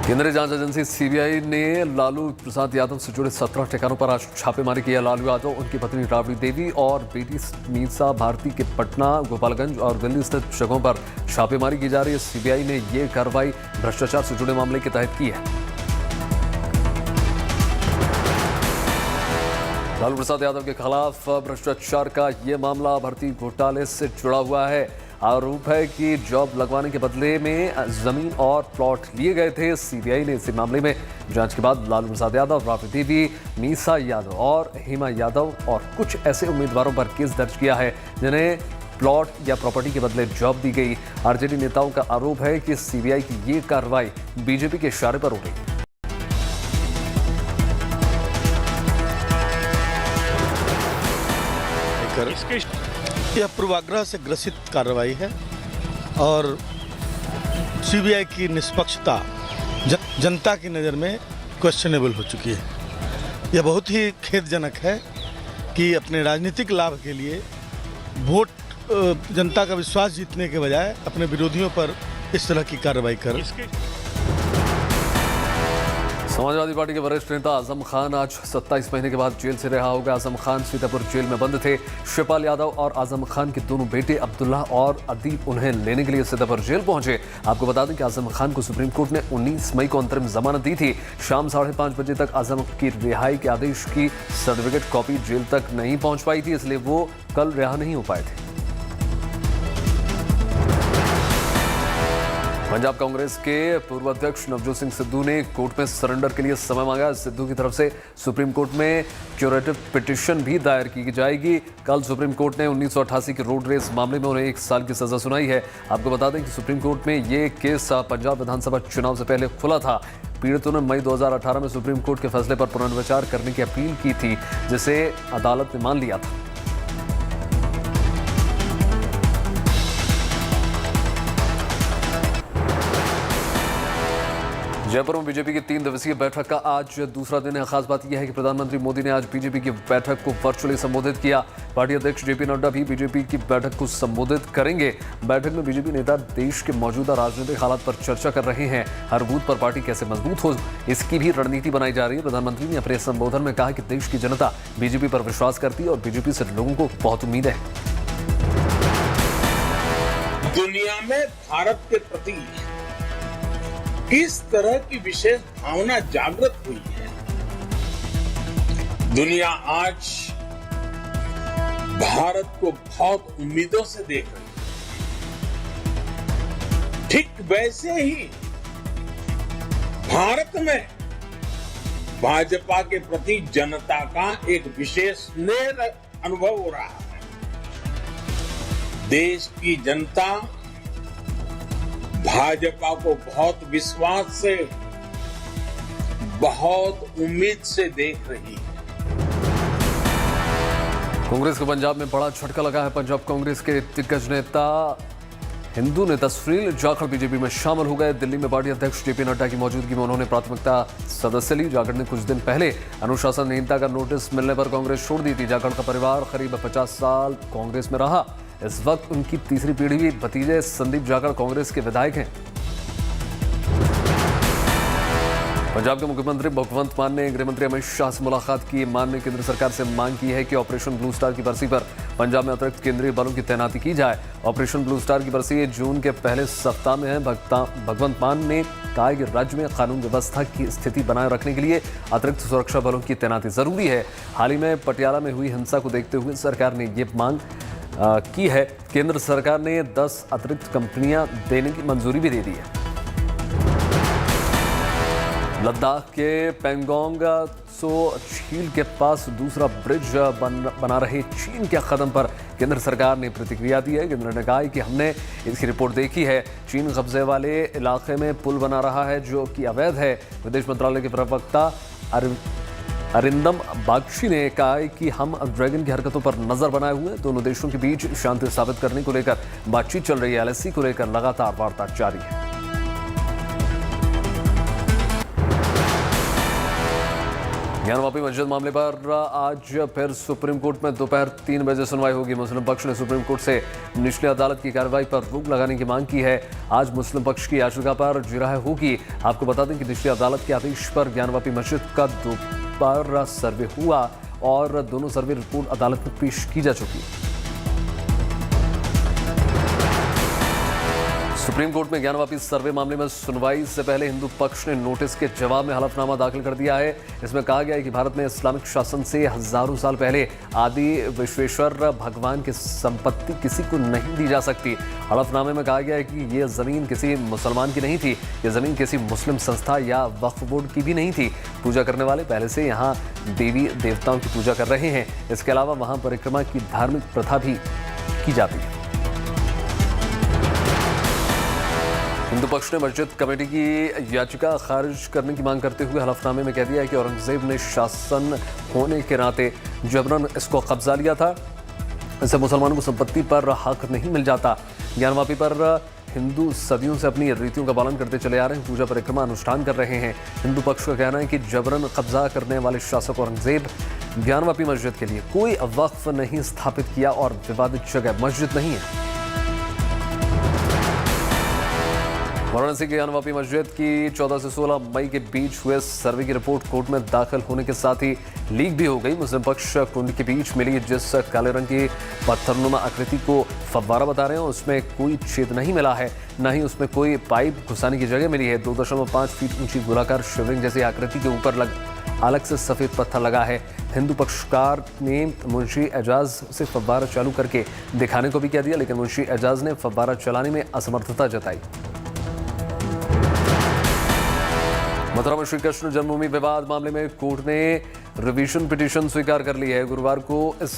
केंद्रीय जांच agency CBI ने लालू प्रसाद यादव से जुड़े 17 ठिकानों पर आज छापेमारी किया। लालू यादव, उनकी पत्नी राबड़ी देवी और बेटी मीसा भारती के पटना, गोपालगंज और दिल्ली स्थित जगहों पर छापेमारी की जा रही है। सीबीआई ने यह कार्रवाई भ्रष्टाचार से जुड़े मामले के तहत की है। लालू प्रसाद यादव के खिलाफ भ्रष्टाचार का यह मामला भर्ती घोटाले से जुड़ा हुआ है। आरोप है कि जॉब लगवाने के बदले में जमीन और प्लॉट लिए गए थे। सीबीआई ने इसी मामले में जांच के बाद लालू प्रसाद यादव, राबड़ी देवी, मीसा यादव और हेमा यादव और कुछ ऐसे उम्मीदवारों पर केस दर्ज किया है जिन्हें प्लॉट या प्रॉपर्टी के बदले जॉब दी गई। आरजेडी नेताओं का आरोप है कि सीबीआई की ये कार्रवाई बीजेपी के इशारे पर हो रही है। यह पूर्वाग्रह से ग्रसित कार्रवाई है और सीबीआई की निष्पक्षता जनता की नज़र में क्वेश्चनेबल हो चुकी है। यह बहुत ही खेदजनक है कि अपने राजनीतिक लाभ के लिए वोट जनता का विश्वास जीतने के बजाय अपने विरोधियों पर इस तरह की कार्रवाई कर। समाजवादी पार्टी के वरिष्ठ नेता आजम खान आज 27 महीने के बाद जेल से रिहा हो गए। आजम खान सीतापुर जेल में बंद थे। शिवपाल यादव और आजम खान के दोनों बेटे अब्दुल्ला और अदीब उन्हें लेने के लिए सीतापुर जेल पहुंचे। आपको बता दें कि आजम खान को सुप्रीम कोर्ट ने 19 मई को अंतरिम जमानत दी थी। शाम 5:30 बजे तक आजम की रिहाई के आदेश की सर्टिफिकेट कॉपी जेल तक नहीं पहुंच पाई थी, इसलिए वो कल रिहा नहीं हो पाए थे। पंजाब कांग्रेस के पूर्व अध्यक्ष नवजोत सिंह सिद्धू ने कोर्ट में सरेंडर के लिए समय मांगा। सिद्धू की तरफ से सुप्रीम कोर्ट में क्यूरेटिव पिटीशन भी दायर की जाएगी। कल सुप्रीम कोर्ट ने 1988 के रोड रेस मामले में उन्हें 1 साल की सजा सुनाई है। आपको बता दें कि सुप्रीम कोर्ट में ये केस पंजाब विधानसभा चुनाव से पहले खुला था। पीड़ितों ने मई 2018 में सुप्रीम कोर्ट के फैसले पर पुनर्विचार करने की अपील की थी, जिसे अदालत ने मान लिया था। जयपुर में बीजेपी की 3 दिवसीय बैठक का आज दूसरा दिन है। खास बात यह है कि प्रधानमंत्री मोदी ने आज बीजेपी की बैठक को वर्चुअली संबोधित किया। पार्टी अध्यक्ष जेपी नड्डा भी बीजेपी की बैठक को संबोधित करेंगे। बैठक में बीजेपी नेता देश के मौजूदा राजनीतिक हालात पर चर्चा कर रहे हैं। हर बूथ पर पार्टी कैसे मजबूत हो, इसकी भी रणनीति बनाई जा रही है। प्रधानमंत्री ने अपने संबोधन में कहा कि देश की जनता बीजेपी पर विश्वास करती है और बीजेपी से लोगों को बहुत उम्मीद है। दुनिया में भारत के प्रति किस तरह की विशेष भावना जागृत हुई है। दुनिया आज भारत को बहुत उम्मीदों से देख रही है। ठीक वैसे ही भारत में भाजपा के प्रति जनता का एक विशेष स्नेह अनुभव हो रहा है। देश की जनता भाजपा को बहुत विश्वास से, बहुत उम्मीद से देख रही है। कांग्रेस को पंजाब में बड़ा झटका लगा है। पंजाब कांग्रेस के दिग्गज नेता हिंदू नेता सुनील जाखड़ बीजेपी में शामिल हो गए। दिल्ली में पार्टी अध्यक्ष जेपी नड्डा की मौजूदगी में उन्होंने प्राथमिकता सदस्य ली। जाखड़ ने कुछ दिन पहले अनुशासनहीनता का नोटिस मिलने पर कांग्रेस छोड़ दी थी। जाखड़ का परिवार करीब 50 साल कांग्रेस में रहा। इस वक्त उनकी तीसरी पीढ़ी भी भतीजे संदीप जाखड़ कांग्रेस के विधायक हैं। पंजाब के मुख्यमंत्री भगवंत मान ने गृह मंत्री अमित शाह से मुलाकात की। मान ने केंद्र सरकार से मांग की है कि ऑपरेशन ब्लू स्टार की बरसी पर पंजाब में अतिरिक्त केंद्रीय बलों की तैनाती की जाए। ऑपरेशन ब्लू स्टार की बरसी जून के पहले सप्ताह में है। भगवंत मान ने कहा कि राज्य में कानून व्यवस्था की स्थिति बनाए रखने के लिए अतिरिक्त सुरक्षा बलों की तैनाती जरूरी है। हाल ही में पटियाला में हुई हिंसा को देखते हुए सरकार ने ये मांग की है। केंद्र सरकार ने 10 अतिरिक्त कंपनियां देने की मंजूरी भी दे दी है। लद्दाख के पेंगोंग त्सो झील के पास दूसरा ब्रिज बना रहे चीन के कदम पर केंद्र सरकार ने प्रतिक्रिया दी है। केंद्र ने कहा है कि हमने इसकी रिपोर्ट देखी है। चीन कब्जे वाले इलाके में पुल बना रहा है जो कि अवैध है। विदेश मंत्रालय के प्रवक्ता अरिंदम बागची ने कहा कि हम ड्रैगन की हरकतों पर नजर बनाए हुए हैं। दोनों देशों के बीच शांति स्थापित करने को लेकर बातचीत चल रही है। एलएसी को लेकर लगातार वार्ता जारी है। ज्ञानवापी मस्जिद मामले पर आज फिर सुप्रीम कोर्ट में दोपहर 3 बजे सुनवाई होगी। मुस्लिम पक्ष ने सुप्रीम कोर्ट से निचली अदालत की कार्रवाई पर रोक लगाने की मांग की है। आज मुस्लिम पक्ष की याचिका पर जिरह होगी। आपको बता दें कि निचली अदालत के आदेश पर ज्ञानवापी मस्जिद का दोबारा सर्वे हुआ और दोनों सर्वे रिपोर्ट अदालत में पेश की जा चुकी है। सुप्रीम कोर्ट में ज्ञानवापी सर्वे मामले में सुनवाई से पहले हिंदू पक्ष ने नोटिस के जवाब में हलफनामा दाखिल कर दिया है। इसमें कहा गया है कि भारत में इस्लामिक शासन से हजारों साल पहले आदि विश्वेश्वर भगवान की संपत्ति किसी को नहीं दी जा सकती। हलफनामे में कहा गया है कि यह जमीन किसी मुसलमान की नहीं थी, यह जमीन किसी मुस्लिम संस्था या वक्फ बोर्ड की भी नहीं थी। पूजा करने वाले पहले से यहाँ देवी देवताओं की पूजा कर रहे हैं। इसके अलावा वहाँ परिक्रमा की धार्मिक प्रथा भी की जाती है। हिंदू पक्ष ने मस्जिद कमेटी की याचिका खारिज करने की मांग करते हुए हलफनामे में कह दिया है कि औरंगजेब ने शासन होने के नाते जबरन इसको कब्जा लिया था। इससे मुसलमानों को संपत्ति पर हक नहीं मिल जाता। ज्ञानवापी पर हिंदू सदियों से अपनी रीतियों का पालन करते चले आ रहे हैं, पूजा परिक्रमा अनुष्ठान कर रहे हैं। हिंदू पक्ष का कहना है कि जबरन कब्जा करने वाले शासक औरंगजेब ज्ञानवापी मस्जिद के लिए कोई वक्फ नहीं स्थापित किया और विवादित जगह मस्जिद नहीं है। वाराणसी की ज्ञानवापी मस्जिद की 14 से 16 मई के बीच हुए सर्वे की रिपोर्ट कोर्ट में दाखिल होने के साथ ही लीक भी हो गई। मुस्लिम पक्ष कुंड के बीच मिली जिस काले रंग की पत्थरनुमा आकृति को फव्वारा बता रहे हैं, उसमें कोई छेद नहीं मिला है, न ही उसमें कोई पाइप घुसाने की जगह मिली है। 2.5 फीट ऊंची गोलाकार शिवलिंग जैसी आकृति के ऊपर अलग से सफेद पत्थर लगा है। हिंदू पक्षकार ने मुंशी एजाज से फव्वारा चालू करके दिखाने को भी कह दिया, लेकिन मुंशी एजाज ने फव्वारा चलाने में असमर्थता जताई। मथुरा में श्री कृष्ण जन्मभूमि विवाद मामले में कोर्ट ने रिवीजन पिटीशन स्वीकार कर ली है। गुरुवार को इस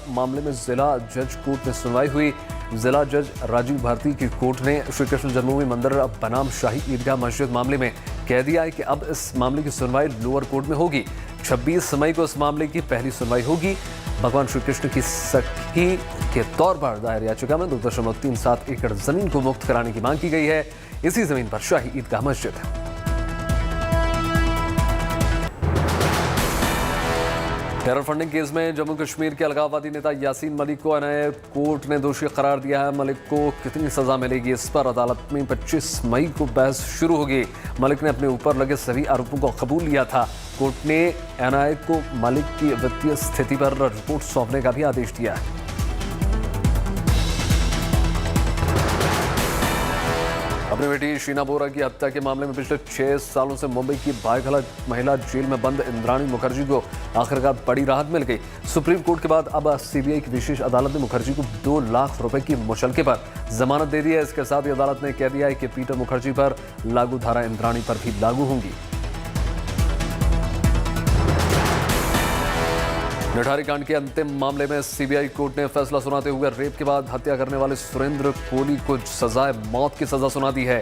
मामले में जिला जज कोर्ट में सुनवाई हुई। जिला जज राजीव भारती की कोर्ट ने श्री कृष्ण जन्मभूमि मंदिर बनाम शाही ईदगाह मस्जिद मामले में कह दिया है कि अब इस मामले की सुनवाई लोअर कोर्ट में होगी। 26 मई को इस मामले की पहली सुनवाई होगी। भगवान श्री कृष्ण की सखी के तौर पर दायर याचिका में 2.37 एकड़ जमीन को मुक्त कराने की मांग की गई है। इसी जमीन पर शाही ईदगाह मस्जिद है। टेरर फंडिंग केस में जम्मू कश्मीर के अलगाववादी नेता यासीन मलिक को एनआईए कोर्ट ने दोषी करार दिया है। मलिक को कितनी सजा मिलेगी, इस पर अदालत में 25 मई को बहस शुरू होगी। मलिक ने अपने ऊपर लगे सभी आरोपों को कबूल लिया था। कोर्ट ने एनआईए को मलिक की वित्तीय स्थिति पर रिपोर्ट सौंपने का भी आदेश दिया है। अपनी बेटी शीना बोरा की हत्या के मामले में पिछले 6 सालों से मुंबई की भायखला महिला जेल में बंद इंद्राणी मुखर्जी को आखिरकार बड़ी राहत मिल गई। सुप्रीम कोर्ट के बाद अब सीबीआई की विशेष अदालत ने मुखर्जी को 2 लाख रुपए की मुचलके पर जमानत दे दी है। इसके साथ ही अदालत ने कह दिया है कि पीटर मुखर्जी पर लागू धारा इंद्राणी पर भी लागू होंगी। निठारी कांड के अंतिम मामले में सीबीआई कोर्ट ने फैसला सुनाते हुए रेप के बाद हत्या करने वाले सुरेंद्र कोहली को सजाए मौत की सजा सुना दी है।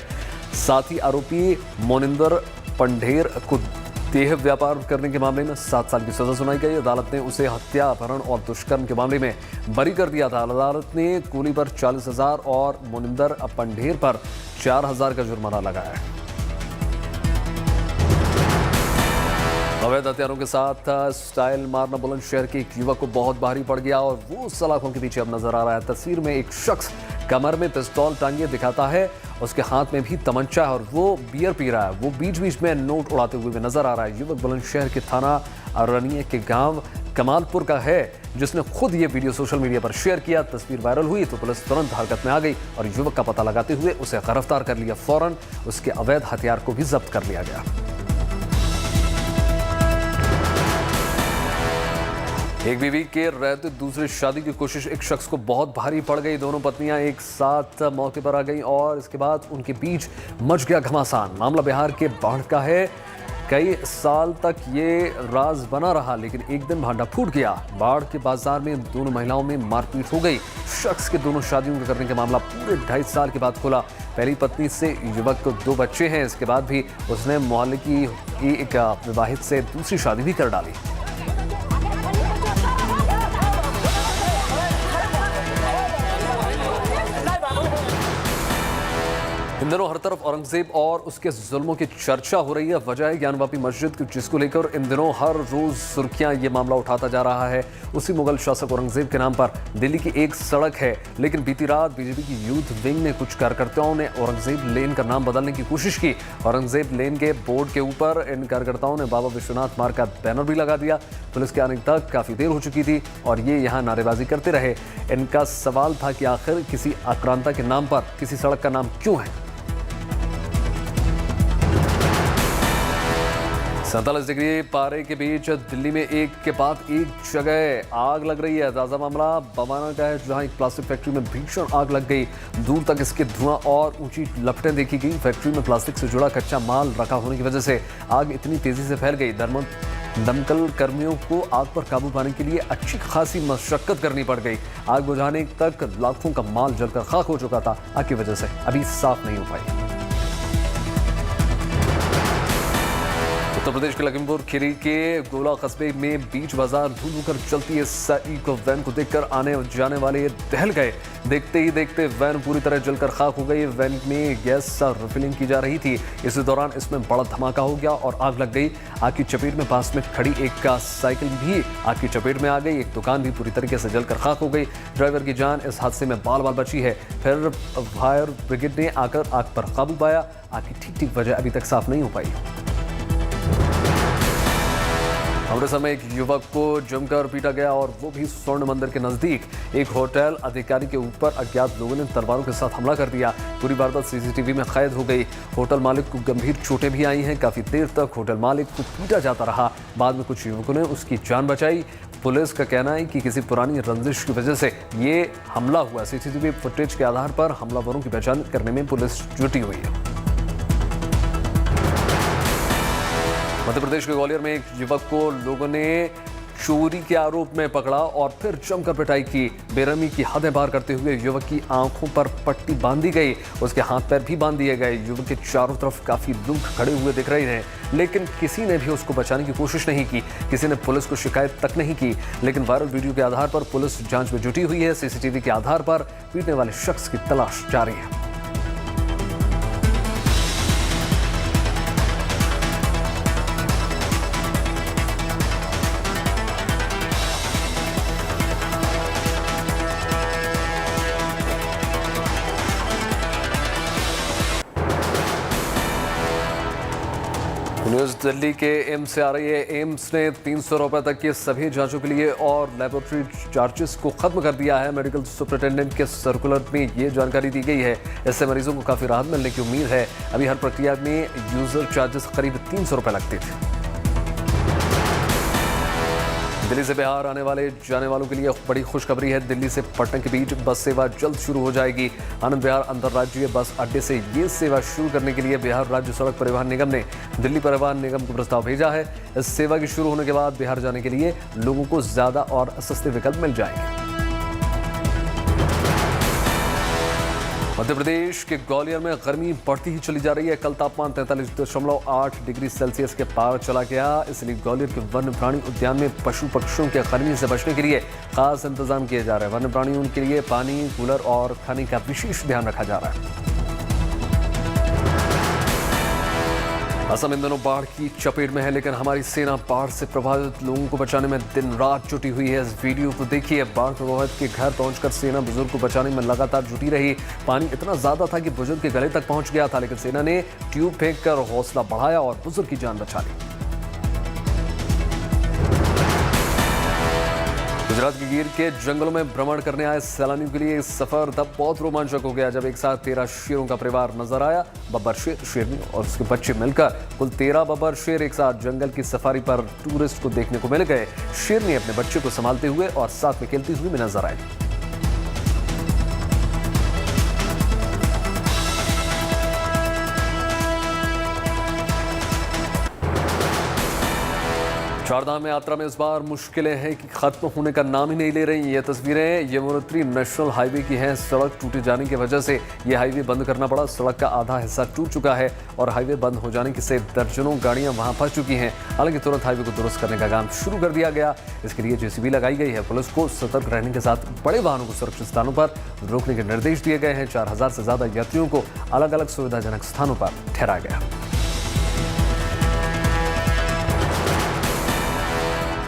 साथ ही आरोपी मोनिंदर पंढेर को देह व्यापार करने के मामले में 7 साल की सजा सुनाई गई। अदालत ने उसे हत्या, अपहरण और दुष्कर्म के मामले में बरी कर दिया था। अदालत ने कोहली पर 40,000 और मोनिंदर पंढेर पर 4,000 का जुर्माना लगाया है। अवैध हथियारों के साथ स्टाइल मारना बुलंदशहर के एक युवक को बहुत भारी पड़ गया और वो सलाखों के पीछे अब नजर आ रहा है। तस्वीर में एक शख्स कमर में पिस्तौल टांगे दिखाता है, उसके हाथ में भी तमंचा है और वो बियर पी रहा है। वो बीच बीच में नोट उड़ाते हुए भी नजर आ रहा है। युवक बुलंदशहर के थाना अरनिया के गांव कमालपुर का है, जिसने खुद ये वीडियो सोशल मीडिया पर शेयर किया। तस्वीर वायरल हुई तो पुलिस तुरंत हरकत में आ गई और युवक का पता लगाते हुए उसे गिरफ्तार कर लिया। फौरन उसके अवैध हथियार को भी जब्त कर लिया गया। एक बीवी के रहते दूसरी शादी की कोशिश एक शख्स को बहुत भारी पड़ गई। दोनों पत्नियां एक साथ मौके पर आ गईं और इसके बाद उनके बीच मच गया घमासान। मामला बिहार के बाढ़ का है। कई साल तक ये राज बना रहा, लेकिन एक दिन भांडा फूट गया। बाढ़ के बाजार में दोनों महिलाओं में मारपीट हो गई। शख्स के दोनों शादियों करने का मामला पूरे 2.5 साल के बाद खुला। पहली पत्नी से युवक को 2 बच्चे हैं। इसके बाद भी उसने मोहल्ले की एक विवाहित से दूसरी शादी भी कर डाली। इन दिनों हर तरफ औरंगजेब और उसके जुल्मों की चर्चा हो रही है। वजह है ज्ञानवापी मस्जिद की, जिसको लेकर इन दिनों हर रोज सुर्खियां ये मामला उठाता जा रहा है। उसी मुगल शासक औरंगजेब के नाम पर दिल्ली की एक सड़क है, लेकिन बीती रात बीजेपी की यूथ विंग ने कुछ कार्यकर्ताओं ने औरंगजेब लेन का नाम बदलने की कोशिश की। औरंगजेब लेन के बोर्ड के ऊपर इन कार्यकर्ताओं ने बाबा विश्वनाथ मार्ग का बैनर भी लगा दिया। पुलिस के आने तक काफी देर हो चुकी थी और ये यहाँ नारेबाजी करते रहे। इनका सवाल था कि आखिर किसी आक्रांता के नाम पर किसी सड़क का नाम क्यों है। 47 डिग्री पारे के बीच दिल्ली में एक के बाद एक जगह आग लग रही है। ताजा मामला बवाना का है, जहां एक प्लास्टिक फैक्ट्री में भीषण आग लग गई। दूर तक इसके धुआं और ऊंची लपटें देखी गई। फैक्ट्री में प्लास्टिक से जुड़ा कच्चा माल रखा होने की वजह से आग इतनी तेजी से फैल गई। दमकल कर्मियों को आग पर काबू पाने के लिए अच्छी खासी मशक्कत करनी पड़ गई। आग बुझाने तक लाखों का माल जलकर खाक हो चुका था। आग की वजह से अभी साफ नहीं हो पाई। उत्तर प्रदेश के लखीमपुर खीरी के गोला कस्बे में बीच बाजार धू धू कर चलती इस इको वैन को देखकर आने जाने वाले दहल गए। देखते ही देखते वैन पूरी तरह जलकर खाक हो गई। वैन में गैस रिफिलिंग की जा रही थी। इसी दौरान इसमें बड़ा धमाका हो गया और आग लग गई। आग की चपेट में पास में खड़ी एक साइकिल भी आग की चपेट में आ गई। एक दुकान भी पूरी तरीके से जलकर खाक हो गई। ड्राइवर की जान इस हादसे में बाल बाल बची है। फिर फायर ब्रिगेड ने आकर आग पर काबू पाया। आग की ठीक वजह अभी तक साफ नहीं हो पाई। अमृतसर में एक युवक को जमकर पीटा गया और वो भी स्वर्ण मंदिर के नजदीक। एक होटल अधिकारी के ऊपर अज्ञात लोगों ने तलवारों के साथ हमला कर दिया। पूरी वारदात सीसीटीवी में कैद हो गई। होटल मालिक को गंभीर चोटें भी आई हैं। काफी देर तक होटल मालिक को पीटा जाता रहा। बाद में कुछ युवकों ने उसकी जान बचाई। पुलिस का कहना है कि किसी पुरानी रंजिश की वजह से ये हमला हुआ। सीसीटीवी फुटेज के आधार पर हमलावरों की पहचान करने में पुलिस जुटी हुई है। मध्य प्रदेश के ग्वालियर में एक युवक को लोगों ने चोरी के आरोप में पकड़ा और फिर जमकर पिटाई की। बेरहमी की हदें पार करते हुए युवक की आंखों पर पट्टी बांधी गई। उसके हाथ पैर भी बांध दिए गए। युवक के चारों तरफ काफी लोग खड़े हुए दिख रहे हैं, लेकिन किसी ने भी उसको बचाने की कोशिश नहीं की। किसी ने पुलिस को शिकायत तक नहीं की। लेकिन वायरल वीडियो के आधार पर पुलिस जांच में जुटी हुई है। सीसीटीवी के आधार पर पीटने वाले शख्स की तलाश जारी है। न्यूज़ दिल्ली के एम्स से आ रही है। एम्स ने 300 रुपए तक के सभी जांचों के लिए और लेबोरेटरी चार्जेस को खत्म कर दिया है। मेडिकल सुपरिटेंडेंट के सर्कुलर में ये जानकारी दी गई है। इससे मरीजों को काफ़ी राहत मिलने की उम्मीद है। अभी हर प्रक्रिया में यूजर चार्जेस करीब 300 रुपए लगते थे। दिल्ली से बिहार आने वाले जाने वालों के लिए बड़ी खुशखबरी है। दिल्ली से पटना के बीच बस सेवा जल्द शुरू हो जाएगी। आनंद विहार अंतर्राज्यीय बस अड्डे से ये सेवा शुरू करने के लिए बिहार राज्य सड़क परिवहन निगम ने दिल्ली परिवहन निगम को प्रस्ताव भेजा है। इस सेवा के शुरू होने के बाद बिहार जाने के लिए लोगों को ज्यादा और सस्ते विकल्प मिल जाएंगे। मध्य प्रदेश के ग्वालियर में गर्मी बढ़ती ही चली जा रही है। कल तापमान 43.8 डिग्री सेल्सियस के पार चला गया। इसलिए ग्वालियर के वन्य प्राणी उद्यान में पशु पक्षियों के गर्मी से बचने के लिए खास इंतजाम किए जा रहे हैं। वन्य प्राणियों के लिए पानी, कूलर और खाने का विशेष ध्यान रखा जा रहा है। असम इन दिनों बाढ़ की चपेट में है, लेकिन हमारी सेना बाढ़ से प्रभावित लोगों को बचाने में दिन रात जुटी हुई है। इस वीडियो को देखिए। बाढ़ प्रभावित के घर पहुंचकर सेना बुजुर्ग को बचाने में लगातार जुटी रही। पानी इतना ज्यादा था कि बुजुर्ग के गले तक पहुंच गया था, लेकिन सेना ने ट्यूब फेंककर हौसला बढ़ाया और बुजुर्ग की जान बचा ली। गुजरात के गिर के जंगलों में भ्रमण करने आए सैलानियों के लिए सफर तब बहुत रोमांचक हो गया जब एक साथ 13 शेरों का परिवार नजर आया। बब्बर शेर, शेरनी और उसके बच्चे मिलकर कुल 13 बब्बर शेर एक साथ जंगल की सफारी पर टूरिस्ट को देखने को मिल गए। शेरनी अपने बच्चे को संभालते हुए और साथ में खेलती हुई भी नजर आई। चारधाम यात्रा में इस बार मुश्किलें हैं कि खत्म होने का नाम ही नहीं ले रही। ये तस्वीरें यमुनोत्री नेशनल हाईवे की हैं। सड़क टूटे जाने की वजह से ये हाईवे बंद करना पड़ा। सड़क का आधा हिस्सा टूट चुका है और हाईवे बंद हो जाने से दर्जनों गाड़ियां वहां फंस चुकी हैं। हालांकि तुरंत हाईवे को दुरुस्त करने का काम शुरू कर दिया गया। इसके लिए जेसीबी लगाई गई है। पुलिस को सतर्क रहने के साथ बड़े वाहनों को सुरक्षित स्थानों पर रोकने के निर्देश दिए गए हैं। 4000 से ज्यादा यात्रियों को अलग अलग सुविधाजनक स्थानों पर ठहराया गया।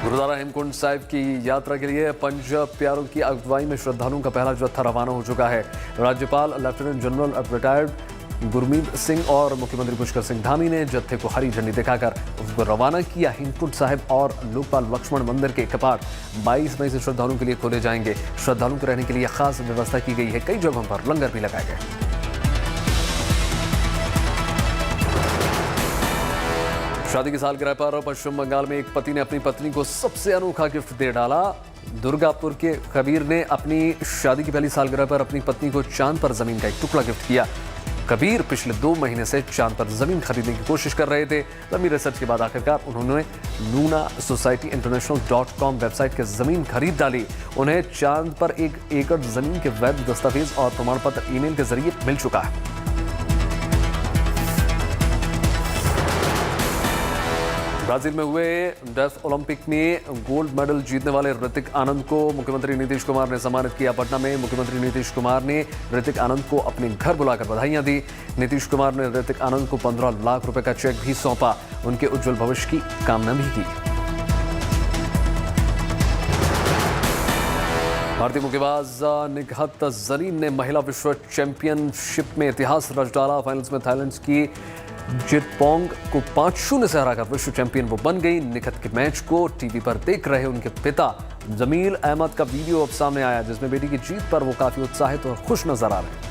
गुरुद्वारा हेमकुंड साहिब की यात्रा के लिए पंज प्यारों की अगुवाई में श्रद्धालुओं का पहला जत्था रवाना हो चुका है। राज्यपाल lieutenant general retired Gurmeet Singh और मुख्यमंत्री पुष्कर सिंह धामी ने जत्थे को हरी झंडी दिखाकर उसको रवाना किया। हेमकुंड साहिब और लोकपाल लक्ष्मण मंदिर के कपाट 22 मई से श्रद्धालुओं के लिए खोले जाएंगे। श्रद्धालुओं को रहने के लिए खास व्यवस्था की गई है। कई जगहों पर लंगर भी लगाए गए। शादी की सालगिरह पर पश्चिम बंगाल में एक पति ने अपनी पत्नी को सबसे अनोखा गिफ्ट दे डाला। दुर्गापुर के कबीर ने अपनी शादी की पहली सालगिरह पर अपनी पत्नी को चांद पर जमीन का एक टुकड़ा गिफ्ट किया। कबीर पिछले 2 महीने से चांद पर जमीन खरीदने की कोशिश कर रहे थे। लंबी रिसर्च के बाद आखिरकार उन्होंने लूना सोसाइटी इंटरनेशनल.com वेबसाइट के जमीन खरीद डाली। उन्हें चांद पर 1 एकड़ जमीन के वैध दस्तावेज और प्रमाण पत्र ईमेल के जरिए मिल चुका है। ब्राजील में हुए डेफ ओलंपिक में गोल्ड मेडल जीतने वाले ऋतिक आनंद को मुख्यमंत्री नीतीश कुमार ने सम्मानित किया। पटना में मुख्यमंत्री नीतीश कुमार ने ऋतिक आनंद को अपने घर बुलाकर बधाइयां दी। नीतीश कुमार ने ऋतिक आनंद को 15 लाख रुपए का चेक भी सौंपा। उनके उज्जवल भविष्य की कामना भी की। भारतीय मुक्केबाज निकहत जरीन ने महिला विश्व चैंपियनशिप में इतिहास रच डाला। फाइनल्स में थाईलैंड की जितपोंग को 5-0 से हराकर विश्व चैंपियन वो बन गई। निकहत के मैच को टीवी पर देख रहे उनके पिता जमील अहमद का वीडियो अब सामने आया, जिसमें बेटी की जीत पर वो काफी उत्साहित और खुश नजर आ रहे हैं।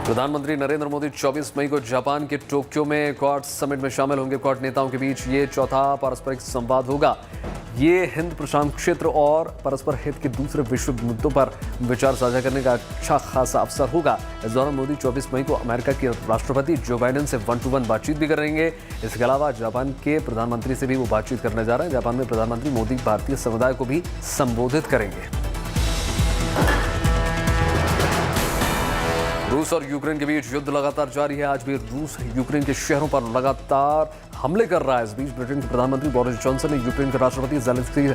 प्रधानमंत्री नरेंद्र मोदी 24 मई को जापान के टोक्यो में क्वाड समिट में शामिल होंगे। क्वाड नेताओं के बीच ये चौथा पारस्परिक संवाद होगा। ये हिंद प्रशांत क्षेत्र और परस्पर हित के दूसरे विश्व मुद्दों पर विचार साझा करने का अच्छा खासा अवसर होगा। इस दौरान मोदी 24 मई को अमेरिका के राष्ट्रपति जो बाइडेन से 1-to-1 बातचीत भी करेंगे। इसके अलावा जापान के प्रधानमंत्री से भी वो बातचीत करने जा रहे हैं। जापान में प्रधानमंत्री मोदी भारतीय समुदाय को भी संबोधित करेंगे। रूस और यूक्रेन के बीच युद्ध लगातार जारी है। आज भी रूस यूक्रेन के शहरों पर लगातार हमले कर रहा है। इस बीच ब्रिटेन के प्रधानमंत्री बोरिस जॉनसन ने यूक्रेन के राष्ट्रपति ज़ेलेंस्की से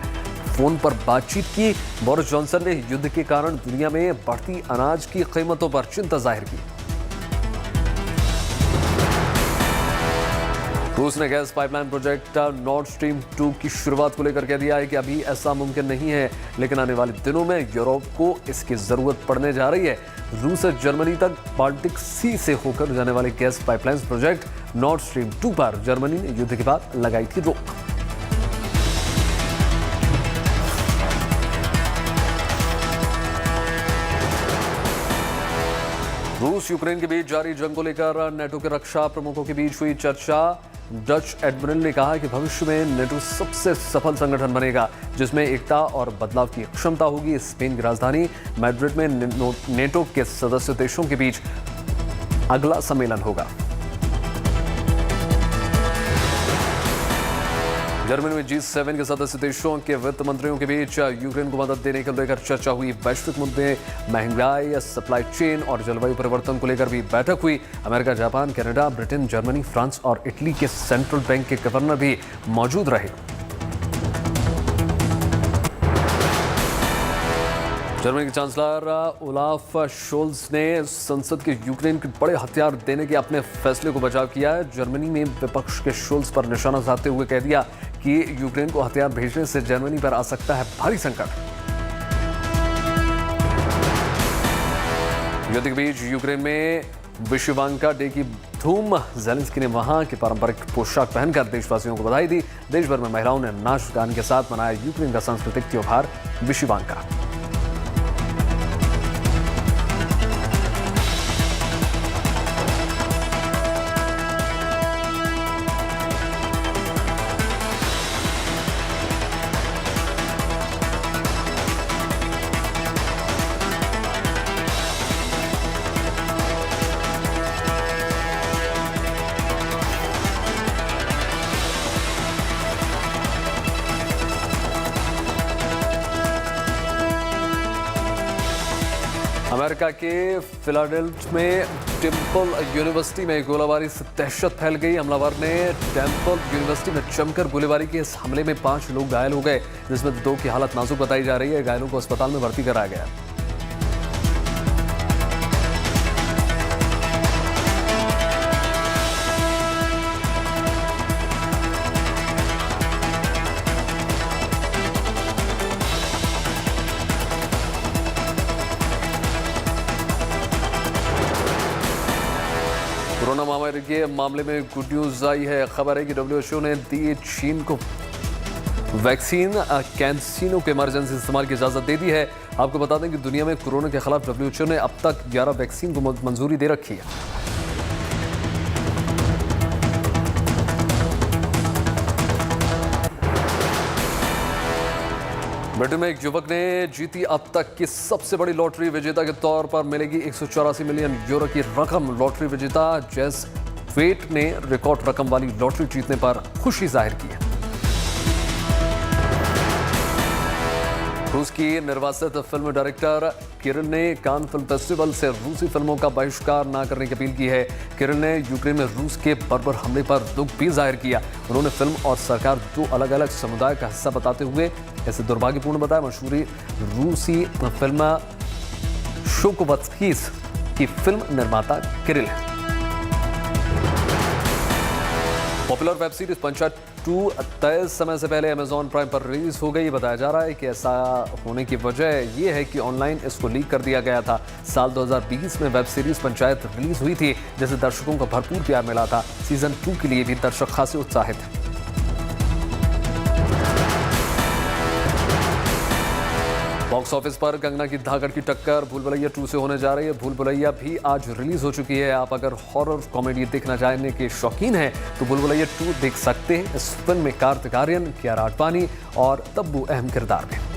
फोन पर बातचीत की। बोरिस जॉनसन ने युद्ध के कारण दुनिया में बढ़ती अनाज की कीमतों पर चिंता जाहिर की। रूस ने gas pipeline project Nord stream 2 की शुरुआत को लेकर कह दिया है कि अभी ऐसा मुमकिन नहीं है, लेकिन आने वाले दिनों में यूरोप को इसकी जरूरत पड़ने जा रही है। रूस से जर्मनी तक बाल्टिक सी से होकर जाने वाले gas pipeline project Nord stream 2 पर जर्मनी ने युद्ध के बाद लगाई थी रोक। रूस यूक्रेन के बीच जारी जंग को लेकर नेटो के रक्षा प्रमुखों के बीच हुई चर्चा। डच एडमिरल ने कहा कि भविष्य में नेटो सबसे सफल संगठन बनेगा, जिसमें एकता और बदलाव की क्षमता होगी। स्पेन की राजधानी मैड्रिड में नेटो के सदस्य देशों के बीच अगला सम्मेलन होगा। जर्मनी में G7 के सदस्य देशों के वित्त मंत्रियों के बीच यूक्रेन को मदद देने को लेकर चर्चा हुई। वैश्विक मुद्दे, महंगाई, सप्लाई चेन और जलवायु परिवर्तन को लेकर भी बैठक हुई। America, Japan, Canada, Britain, Germany, France और इटली के सेंट्रल बैंक के गवर्नर भी मौजूद रहे। जर्मनी के चांसलर ओलाफ शोल्ज ने संसद के यूक्रेन को बड़े हथियार देने के अपने फैसले को बचाव किया है। जर्मनी ने विपक्ष के शोल्ज पर निशाना साधते हुए कह दिया कि यूक्रेन को हथियार भेजने से जर्मनी पर आ सकता है भारी संकट। युद्ध के बीच यूक्रेन में विश्वांका डे की धूम। ज़ेलेंस्की ने वहां की पारंपरिक पोशाक पहनकर देशवासियों को बधाई दी। देश भर में महिलाओं ने नाच गान के साथ मनाया यूक्रेन का सांस्कृतिक त्योहार विश्वांका। अमेरिका के फिलाडेल्फिया में टेम्पल यूनिवर्सिटी में गोलाबारी से दहशत फैल गई। हमलावर ने टेम्पल यूनिवर्सिटी में जमकर गोलीबारी के इस हमले में 5 लोग घायल हो गए, जिसमें 2 की हालत नाजुक बताई जा रही है। घायलों को अस्पताल में भर्ती कराया गया। कोरोना महामारी के मामले में गुड न्यूज आई है। खबर है कि WHO ने दी चीन को वैक्सीन कैंसिनो के इमरजेंसी इस्तेमाल की इजाजत दे दी है। आपको बता दें कि दुनिया में कोरोना के खिलाफ WHO ने अब तक 11 वैक्सीन को मंजूरी दे रखी है। ब्रिटेन में एक युवक ने जीती अब तक की सबसे बड़ी लॉटरी। विजेता के तौर पर मिलेगी 184 मिलियन यूरो की रकम। लॉटरी विजेता जेस वेट ने रिकॉर्ड रकम वाली लॉटरी जीतने पर खुशी जाहिर की है। रूस की निर्वासित फिल्म डायरेक्टर किरिल ने कान फिल्म फेस्टिवल से रूसी फिल्मों का बहिष्कार न करने की अपील की है। किरिल ने यूक्रेन में रूस के बर्बर हमले पर दुख भी जाहिर किया। उन्होंने फिल्म और सरकार 2 अलग-अलग समुदाय का हिस्सा बताते हुए इसे दुर्भाग्यपूर्ण बताया। मशहूरी रूसी फिल्म शोकोवस्कीस की फिल्म निर्माता किरिल है। पॉपुलर वेब सीरीज पंचायत 2 तय समय से पहले अमेजॉन प्राइम पर रिलीज हो गई। बताया जा रहा है कि ऐसा होने की वजह यह है कि ऑनलाइन इसको लीक कर दिया गया था। साल 2020 में वेब सीरीज पंचायत रिलीज हुई थी, जिसे दर्शकों का भरपूर प्यार मिला था। सीजन 2 के लिए भी दर्शक खासे उत्साहित हैं। बॉक्स ऑफिस पर कंगना की धाकड़ की टक्कर भूल भुलैया 2 से होने जा रही है। भूल भुलैया भी आज रिलीज हो चुकी है। आप अगर हॉरर कॉमेडी देखना चाहने के शौकीन हैं तो भूल भुलैया 2 देख सकते हैं। इस फिल्म में कार्तिक आर्यन, कियारा आडवाणी और तब्बू अहम किरदार में।